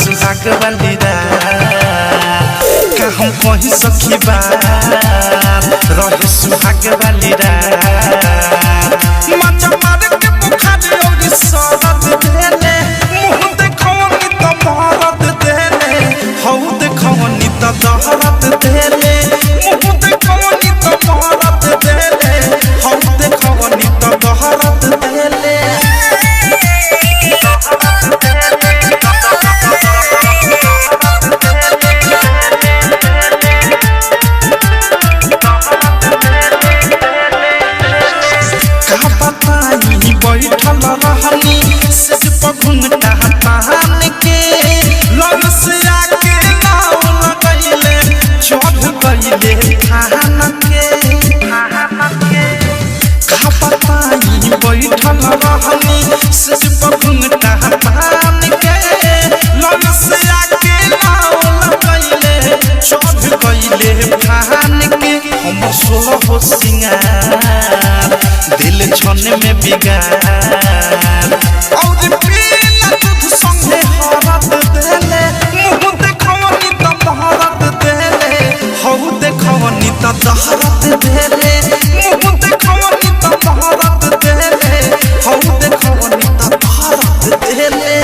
सुहाग वाली रात का हम कहीं सखी बात रहे सुहाग वाली रात मजा मार के बुखार और सरद देले मुंह देखौनी तो मरद देले हौ देखौनी तो दहरद देले मुंह देखौनी तो मरद देले हौ देखौनी तो दहरद देले बैठल रहनी सिर पर घुंघटा तान के लग से आके नाव लगैले चढ़ गइले खान के का बताई बैठल रहनी सिर पर घुंघटा तान के लग से आके नाव लगैले चढ़ गइले खान के हम सोलह हो सिंगार दिल छने में बिगाड़ और पीला दूध संगे हरद देले मुंह देखौनी तो महरद देले हौ देखौनी तो दहरद देले मुंह देखौनी तो महरद देले हौ देखौनी तो दहरद देले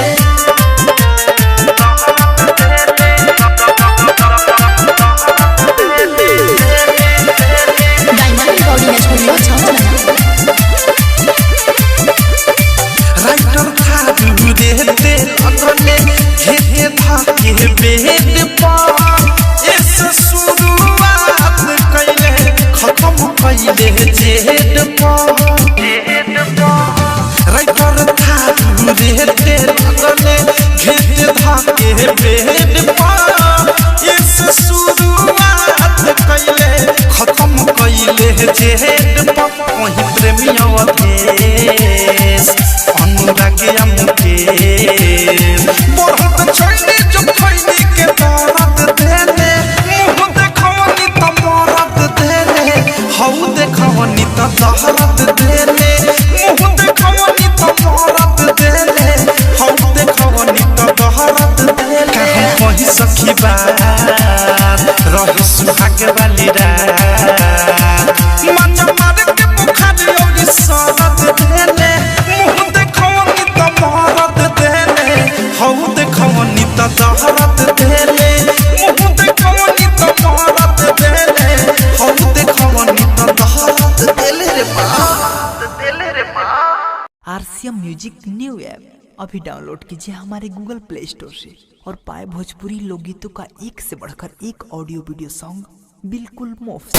बेद पर ऐसे शुरुआत कैले खत्म कैले जेद पर राइटर था रहते लगने घेत धाके बेद पर ऐसे शुरुआत कैले खत्म कैले जेद पर वही प्रेमिया देश अनुरागिया मुकेश बहुत छोड़े जो खैनी के दर्द देले मुंह देखौनी तो मरद देले हौ देखौनी तो दहरद देले मुंह देखौनी तो मरद देले हौ देखौनी तो दहरद देले का हम कहीं सखी बात रहे सुहाग वाली रात मजा मार के बुखार और सरद देले मुंह देखौनी तो मरद देले हौ देखौनी तो दहरद देले मुंह देखौनी तो मरद देले हौ देखौनी तो दहरद देले रे बा आरसीएम म्यूजिक न्यू ऐप अभी डाउनलोड कीजिए हमारे गूगल प्ले स्टोर से और पाए भोजपुरी लोकगीतों का एक से बढ़कर एक ऑडियो वीडियो सॉन्ग बिल्कुल मुफ्त।